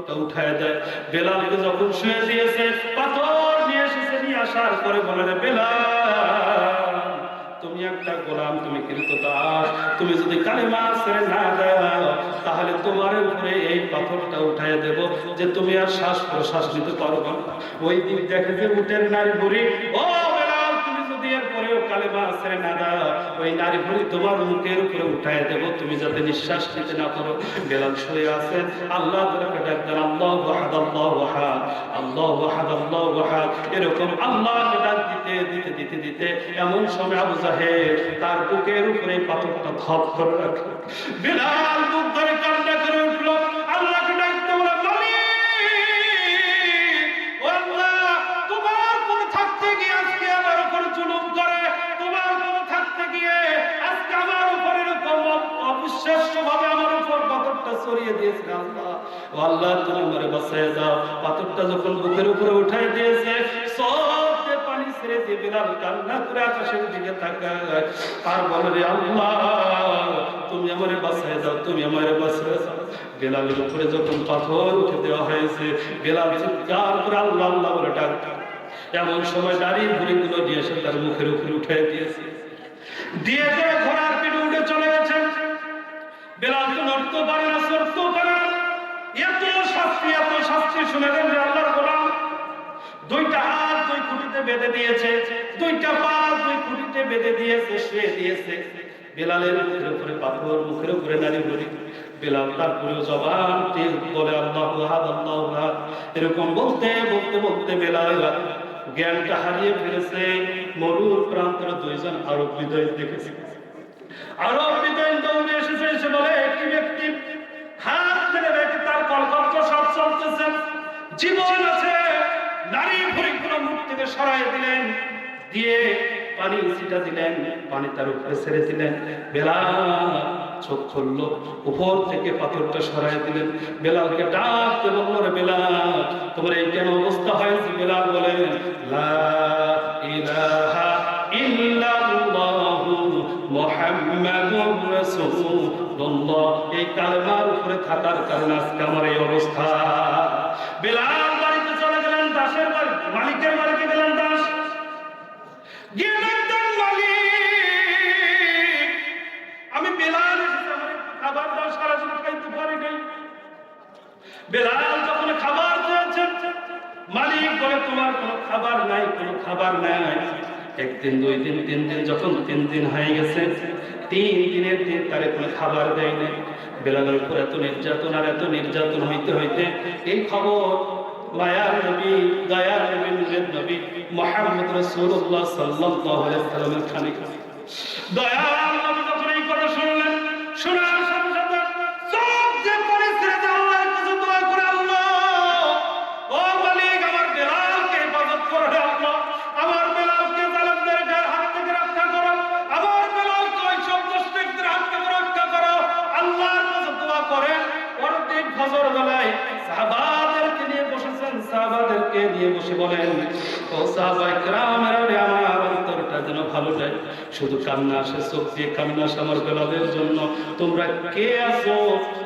পাথরটা উঠায় দেয়। বেলালকে যখন শুয়ে দিয়েছে, পাথর নিয়ে এসেছে, নিয়ে আসার পরে বলে, রে বেলাল, তুমি একটা গোলাম, তুমি কিন্তু দাস, তুমি যদি কালেমা ছেড়ে না দাও তাহলে তোমার উপরে এই পাথরটা উঠায় দেব, যে তুমি আর শ্বাস প্রশ্বাস নিতে পারবে না। ওই দিন দেখে যে উটের নারী বুড়ি, ও বেলাল, তুমি যদি এরপরেও কালেমা ছেড়ে না দাও, ওই নারী বুড়ি তোমার মুখের উপরে উঠায় দেব, তুমি যাতে নিঃশ্বাস নিতে না পারো। বেলাল শুয়ে আছেন, আল্লাহ তাআলাকে ডাক দেন, আল্লাহু আহাদ, আল্লাহু আহাদ, আল্লাহু আহাদ, আল্লাহু আহাদ, এরকম আল্লাহকে ডাক দিতে দিতে দিতে দিতে এমন সময় আবু জাহেল তার বুকের উপরে পাথরটা ধপ করে রাখে। বেলাল বুক ধরে কান্না করে উঠলো, আল্লাহকে ডাকতে বলে, মালিক, ও আল্লাহ, তোমার কোন থাকতে গিয়ে আজকে আমার উপর জুলুম করে, তোমার কোন থাকতে গিয়ে আজকে আমার উপর এরকম অবিশ্বাস্য ভাবে আমার উপর পাথরটা ছড়িয়ে দিয়েছে। আল্লাহ, ও আল্লাহ, তুমি আমারে বাঁচিয়ে দাও। পাথরটা যখন বুকের উপরে উঠাই দিয়েছে, সবতে পানি ছেড়ে দিয়ে বেলাল কান্না করে আকাশের দিকে তাকায় আর বলে, রে আল্লাহ, তুমি আমারে বাঁচিয়ে দাও, তুমি আমারে বাঁচিয়ে দাও। বেলালের উপরে যখন পাথর উঠে দেওয়া হয়েছে, বেলাল চিৎকার করে আল্লাহ আল্লাহ বলে ডাক। এমন সময় দাঁড়িয়ে বুড়িগুলো নিয়ে এসে তার মুখের উপরে উঠে দিয়েছে, দিয়ে দিয়ে ঘোড়ার পিঠে উঠে চলে গেছে। বেলাল তো নড়তেও পারে না, চড়তেও পারে না। এত শাস্তি শুনে দেন আল্লাহর গোলাম। দুইটা হাত দুই খুঁটিতে বেঁধে দিয়েছে, দুইটা পা দুই খুঁটিতে বেঁধে দিয়েছে, শুয়ে দিয়েছে। বেলালের মুখের উপরে পাথর, মুখের উপরে নারী বুড়ি। বেলাল তারপরে জবান বলে, আল্লাহু আহাদ, আল্লাহু আহাদ, এরকম বলতে বলতে বলতে বেলাল জ্ঞানটা হারিয়ে ফেলেছে। মরুর প্রান্তরে দুইজন আরব বিদয় দেখেছে। আরব বিদয় দৌড়ে এসেছে, এসে বলে, কি ব্যক্তি হাত মেরে রেখে তার কলকব্জ সব চলতেছে, জীবন আছে, নারী ভুঁড়িগুলো মুখ থেকে সরাই দিলেন, দিয়ে পানি ছিটা দিলেন, পানি তার উপরে ছেড়ে দিলেন। বেলাল চোখ খুললো, উপর থেকে পাথরটা সরাই দিলেন। বেলালকে ডাকতে বলল, রে বেলাল, তোমার এই কেন অবস্থা হয়েছে? বেলাল বলেন, লা ইলাহা ইল্লাল্লাহু মুহাম্মাদুর রাসূলুল্লাহ, এই কালেমার উপরে থাকার কারণে আজকে আমার এই অবস্থা। বেলাল বাড়িতে চলে গেলেন, দাসের বাড়ি, মালিকের বাড়িতে গেলেন। দাস গিয়ে দেখতেন, মালিক, আমি বেলাল এসেছি, আমার খাবার দাও, সারা জীবন খাইতে পারি নাই। বেলাল যখন খাবার চেয়েছেন, মালিক বলে, তোমার কোনো খাবার নাই, কোনো খাবার নাই। একদিন, দুই দিন, তিন দিন, যখন 3 দিন হয়ে গেছে, 3 দিনের দিন তারে কোনো খাবার দেয় নাই। বেলালের উপর এত নির্যাতন আর এত নির্যাতন হইতে হইতে এই খবর মায়ার নবী, দয়ার নবী, নূরের নবী মুহাম্মদ রাসূলুল্লাহ সাল্লাল্লাহু আলাইহি ওয়াসাল্লামের কানে গেছে। দয়ার নবী যখন এই কথা শুনলেন, শোনার সাথে সাথে সব যে পরিস্থিতি আল্লাহর কাছে দোয়া করে, আল্লাহ, ও মালিক, আমার বেলালকে হেফাজত করো, আল্লাহ, আমার বেলালকে জালেমদের হাত থেকে রক্ষা করো, আমার বেলালকে ওই সব দুষ্টদের হাত থেকে রক্ষা করো। আল্লাহর কাছে দোয়া করেন। পরদিন ফজর বেলায় সাহাবাদেরকে নিয়ে বসেছেন, সাহাবাদেরকে নিয়ে বসে বলেন, ও সাহাবায়ে কেরামেরা, আমার অন্তরটা যেন ভালো যায়, শুধু কান্না আসে, চোখ দিয়ে কান্না আসে আমার বেলালের জন্য। তোমরা কে আছো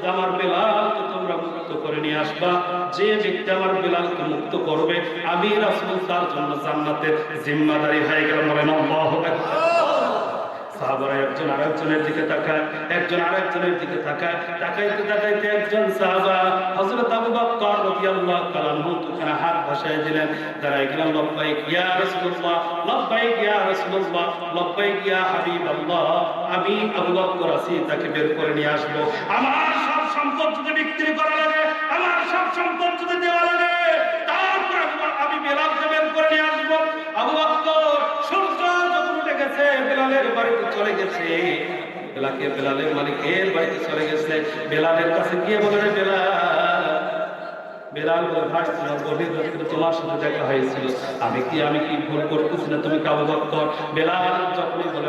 যে আমার বেলালকে তোমরা মুক্ত করে নিয়ে আসবা? যে ব্যক্তি আমার বেলালকে মুক্ত করবে, আমি রাসূল তার জন্য জান্নাতের জিম্মাদারি হয়ে গেল। বলেন আল্লাহু আকবার। সাহাবারা একজন আরেকজনের দিকে তাকায়, একজন আরেকজনের দিকে তাকায়, তাকাইতে তাকাইতে একজন সাহাবা হযরত আবু বকর রাদিয়াল্লাহু তাআলা আনহু দুখানা হাত ভাসায় দিলেন, দাঁড়ায় গেলেন, লব্বাইক ইয়া রাসূলুল্লাহ, লব্বাইক ইয়া রাসূলুল্লাহ, লব্বাইক ইয়া হাবিবাল্লাহ, আমি আবু বকর আছি, তাকে বের করে নিয়ে আসবো। আমার সব সম্পদ যদি বিক্রি করা লাগে, আমার সব সম্পদ যদি দেওয়া লাগে, তারপর আমি বেলালকে বের করে নিয়ে আসবো। আবু বকর সূর্য যখন উঠে গেছে, বেলালের বাড়িতে চলে গেছে, বেলালের মালিকের বাড়িতে চলে গেছে। বেলালের কাছে গিয়ে বলে, রে বেলাল, বেলাল বলে, ভাই, তোমার গভীর রাত্রে তোমার সাথে দেখা হয়েছিল, আমি কি ভুল করতেছি না? তুমি আবু বকর? বেলাল যখনই বলে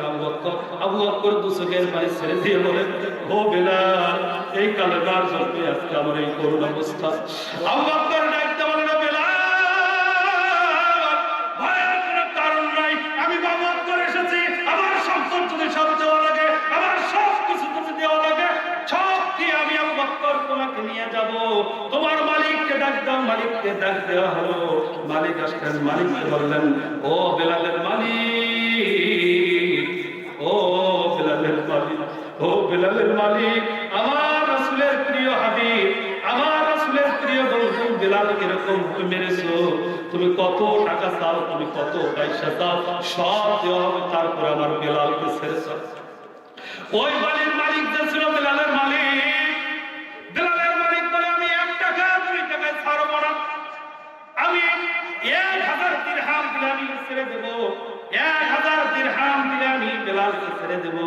আবু বকর দু চোখের পানি ছেড়ে দিয়ে বলে, ও বেলাল, এই কালেমার জন্য আজকে আমার এই করুণ অবস্থা। আবু বকর ডাকতে বলে, না বেলাল, ভয়ের কোনো কারণ নাই, আমি আবু বকর এসেছি, আমার সম্পদ যদি সব দেওয়া লাগে, আমার সব কিছু যদি দেওয়া লাগে, সব দিয়ে আমি আবু বকর তোমাকে নিয়ে যাব, তোমার মালিক মালিককে ডাক দেওয়া হলো। মালিক আসলেন, মালিককে বললেন, ও বেলালের মালিক, ও বেলালের মালিক, ও বেলালের মালিক, আমার রাসূলের প্রিয় হাবিব, আমার রাসূলের প্রিয় বন্ধু বেলাল এরকম মেরেছো, তুমি কত টাকা চাও, তুমি কত পয়সা চাও, সব দেওয়া হবে, তারপর আমার বেলালকে ছেড়েছো। ওই বাড়ির মালিক যে ছিল বেলালের মালিক, বেলালের মালিক বলে, আমি 1 টাকা 2 টাকায় ছাড়বো না, আমি 1000 দিরহাম দিলে আমি ছেড়ে দেবো, 1000 দিরহাম দিলে আমি বেলালকে ছেড়ে দেবো।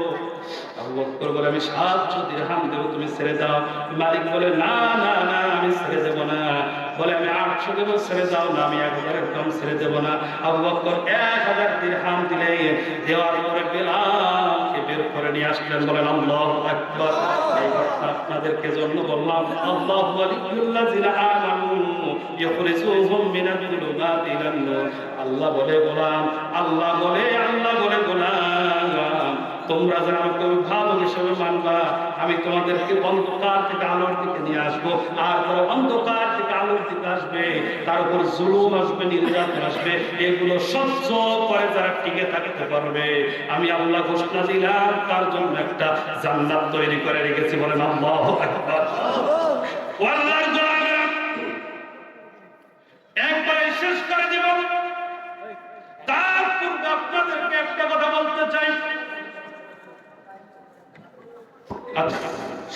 আবু বকর বলে, আমি 700 দিরহাম দেবো, তুমি ছেড়ে দাও। মালিক বলে, না না না, আমি ছেড়ে দেবো না। বলে, আমি 800 দেবো, ছেড়ে দাও। না, আমি 1000 কম ছেড়ে দেবো না। আবু বকর 1000 দিরহাম দিলে দেওয়ার পরে বেলালকে বের করে নিয়ে আসলেন। বলেন আল্লাহু আকবার। এই কথা আপনাদেরকে জন্য বললাম, আল্লাহু ওয়ালিয়ুল্লাযিনা আমানু ইখরিজুহুম মিনাজ যুলুমাতি ইলান নূর। আল্লাহ বলে গোলাম, আল্লাহ বলে গোলাম, তোমরা যারা আমাকে অভিভাবক হিসেবে মানবা, আমি তোমাদেরকে অন্ধকার থেকে আলোর দিকে নিয়ে আসবো। আর যারা অন্ধকার থেকে আলোর দিকে আসবে, তার উপর জুলুম আসবে, নির্যাতন আসবে, এগুলো সহ্য করে যারা টিকে থাকতে পারবে, আমি আল্লাহ ঘোষণা দিলাম তার জন্য একটা জান্নাত তৈরি করে রেখেছি। বলেন আল্লাহু আকবার। আল্লাহর গোলামেরা, একবারে শেষ করে দেব, তার পূর্বে আপনাদেরকে একটা কথা বলতে চাই।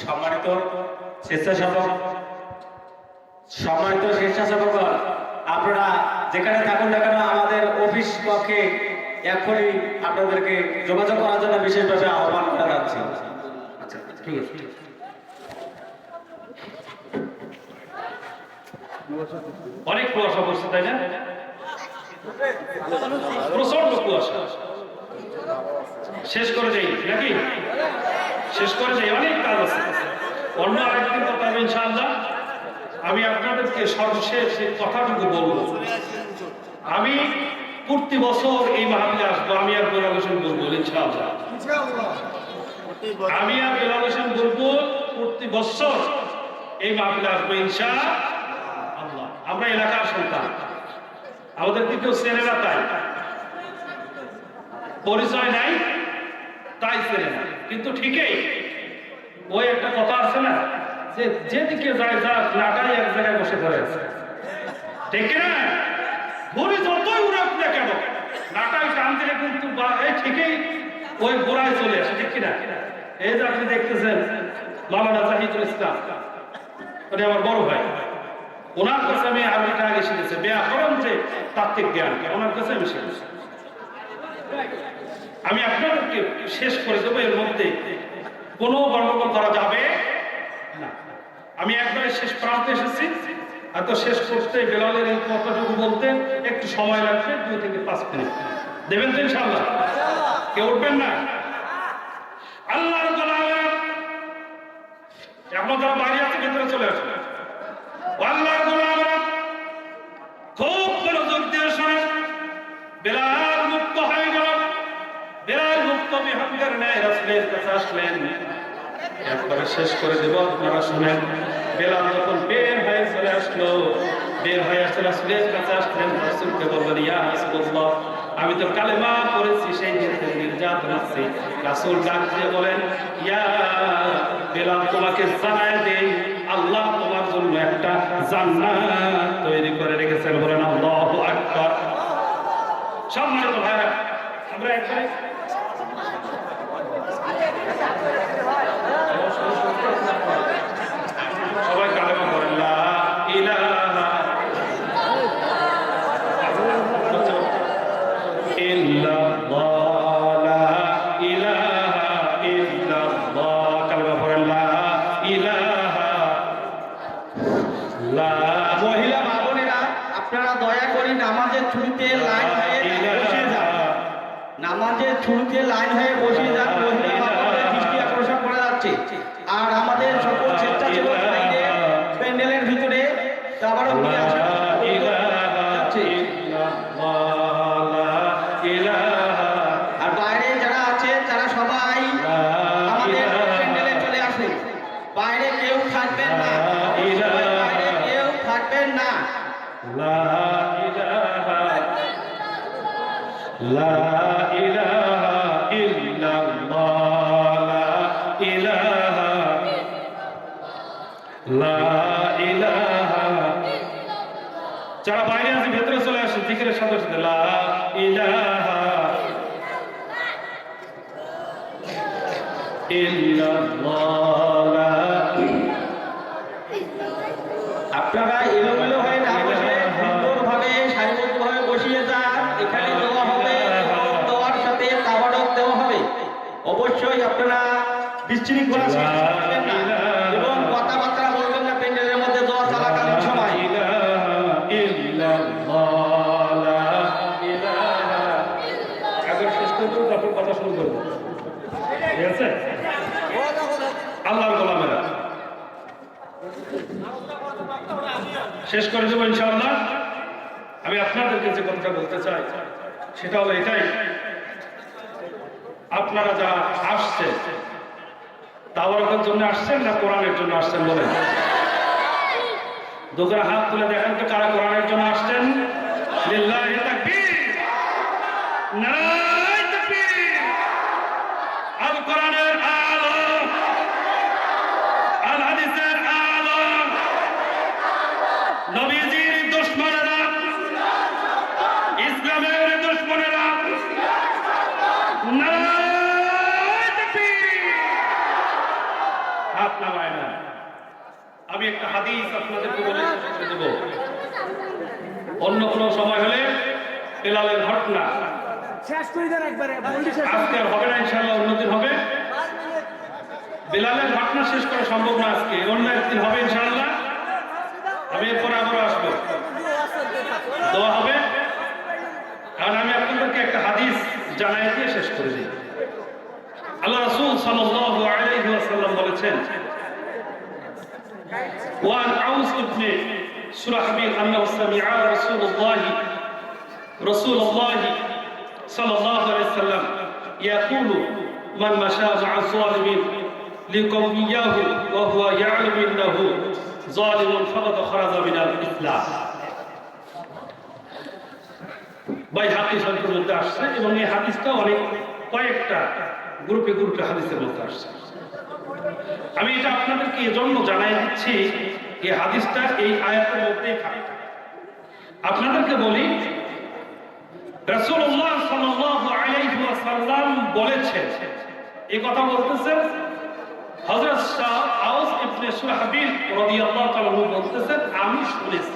সম্মানিত স্বেচ্ছাসেবক, আপনারা যেখানে থাকুন না কেন, আমাদের অফিস পক্ষে এখনই আপনাদেরকে যোগাযোগ করার জন্য বিশেষভাবে আহ্বান করা যাচ্ছে। আচ্ছা, ঠিক আছে। অনেক কুয়াশা পড়ছে, তাই না? প্রচন্ড কুয়াশা। শেষ করে যাই নাকি? শেষ করে যাই, অনেক কাজ আছে। অন্য আরেকদিন কথা হবে ইনশাআল্লাহ। আমি আপনাদেরকে সর্বশেষ এই কথাটুকু বলবো, আমি প্রতি বছর এই মাহফিলে আসবো। আমি আর বেলাল হোসেন বুলবুল, ইনশাআল্লাহ আমি আর বেলাল হোসেন বুলবুল প্রতি বছর এই মাহফিলে আসবো ইনশাআল্লাহ। আমরা এলাকার সন্তান, আমাদেরকে কেউ চেনে না, তাই পরিচয় নাই, তাই চেনে না, কিন্তু ঠিকই ওই একটা কথা আছে না, যে যেদিকে যায় যাক, নাটাই এক জায়গায় বসে ধরে আছে, ঠিক না? ঘুরি যতই উড়াক না কেন, নাটাই টান দিলে কিন্তু ঠিকই ওই গোড়ায় চলে আসে, ঠিক কিনা? এই যে আপনি দেখতেছেন মাওলানা জাহিদুল ইসলাম, উনি আমার বড় ভাই, ওনার কাছে আমি আরবিটা আগে শিখেছি, ব্যাকরণ যে তাত্ত্বিক জ্ঞান, ওনার কাছে আমি শিখেছি। আমি আপনাদেরকে শেষ করে দেবো, এর মধ্যে কোনো গন্ডগোল করা যাবে না। আমি একবারে শেষ প্রান্তে এসেছি, এত শেষ করতে বেলালের এই কথাটুকু বলতে একটু সময় লাগবে, 2 থেকে 5 মিনিট দেবেন তো ইনশাআল্লাহ? কেউ উঠবেন না? আল্লাহর গোলামেরা, এখন যারা বাইরে আছে ভেতরে চলে আসবে। আল্লাহর গোলামেরা, খুব মনোযোগ দিয়ে শোনেন। বেলাল মুক্ত হয়ে গেল, বেলাল মুক্ত বিহঙ্গের ন্যায় রাসূলের কাছে আসলেন। একবারে শেষ করে দেব, আপনারা শুনেন। বেলাল যখন বের হয়ে চলে আসলো, বের হয়ে আসলে রাসূলের কাছে আসলেন, রাসূলকে বললেন, ইয়া রাসূলুল্লাহ, আমি তো কালেমা পড়েছি, সেই নির্যাতন আছে। রাসূল ডাক দিয়ে বলেন, ইয়া বেলাল, তোমাকে জানায় দেই, আল্লাহ তোমার জন্য একটা জান্নাত তৈরি করে রেখেছেন। বলেন আল্লাহু আকবার। সম্মানিত ভাইরা, আমরা একবারে সবাই কালেমা পড়েন, লা ইলাহা ইল্লাল্লাহ, লা ইলাহা ইল্লাল্লাহ। কালেমা পড়েন, লা ইলাহা লা। মহিলা মা বোনেরা, আপনারা দয়া করে নামাজের শুরুতে লাইন হয়ে বসে যান। নামাজের শুরুতে লাইন হয়ে বসে যান। মহিলা মা বোনদের দৃষ্টি আকর্ষণ করা যাচ্ছে। আর আমাদের সকল স্বেচ্ছাসেবক ভাইদের প্যান্ডেলের ভিতরে আবারও নিয়ে আসা যাচ্ছে। আর বাইরে যারা আছে তারা সবাই আমাদের প্যান্ডেলে চলে আসুন। বাইরে কেউ থাকবেন না, বাইরে কেউ থাকবেন না। লা ইলাহা লা ইলাহা ইল্লাল্লাহ লা ইলাহা লা ইলাহা। যারা বাইরে আছে ভেতরে চলে আসে জিকিরের সাথে সাথে লা ইলাহা ইল্লাল্লাহ। আপনারা এলোমেলো হয়ে না বসে সুন্দরভাবে সারিবদ্ধভাবে বসিয়ে যান। এখানে দেওয়া হবে এবং দেওয়ার সাথে তাওয়ারক দেওয়া হবে। অবশ্যই আপনারা বিশৃঙ্খলা সৃষ্টি করবেন না এবং কথাবার্তা বলবেন না প্যান্ডেলের মধ্যে দেওয়া চলাকালীন সময়। তারপর কথা শুরু করবো, ঠিক আছে? আল্লাহর গোলামেরা শেষ করে দেবো ইনশাআল্লাহ। আমি আপনাদেরকে যে কথাটা বলতে চাই সেটা হলো এটাই, আপনারা যারা আসছেন তাওয়ারকের জন্য আসছেন না কোরআনের জন্য আসছেন বলেন? দুজনে হাত তুলে দেখেন তো কারা কোরআনের জন্য আসছেন। লিল্লাহি তাকবীর, নারায়ে তাকবীর। আল কোরআনের আলো, আল হাদিসের আলো, নবীজির দুশমনেরা, ইসলামের দুশমনেরা, নারায়ে তাকবীর। হাত নামায় না। আমি একটা হাদিস আপনাদেরকে বলে দেব, অন্য কোনো সময় হলে বেলালের ঘটনা আজকে আর হবে না, ইনশাআল্লাহ অন্যদিন হবে। বেলালের ঘটনা শেষ করা সম্ভব না আজকে, অন্য একদিন হবে ইনশাআল্লাহ। আমি এরপরে আবারও আসবো, দোয়া হবে। কারণ আমি আপনাদেরকে একটা হাদিস জানাই দিয়ে শেষ করে দিই। আল্লাহ রাসূল সাল্লাল্লাহু আলাইহি ওয়াসাল্লাম বলেছেন, وعن عوس بن شرحبيل أنه سمع رسول الله صلى الله عليه وسلم يقول من مشى مع الظالمين لقوميه وهو يعلم أنه ظالم فقد خرج من الإسلام। বাইহাকী শরীফের মধ্যে আসছে এবং এই হাদিসটা অনেক কয়েকটা গ্রুপে হাদিসের মধ্যে আসছে। আমি এটা আপনাদেরকে এজন্য জানাই দিচ্ছি, এই হাদিসটা এই আয়াতের মধ্যেই থাকে। আপনাদেরকে বলি, রাসূলুল্লাহ সাল্লাল্লাহু আলাইহি ওয়াসাল্লাম বলেছেন, এই কথা বলতেছেন হযরত শাহ আউস ইবনে শুরাহবিল রাদিয়াল্লাহু তাআলা বলতেছেন, আমি শুনেছি।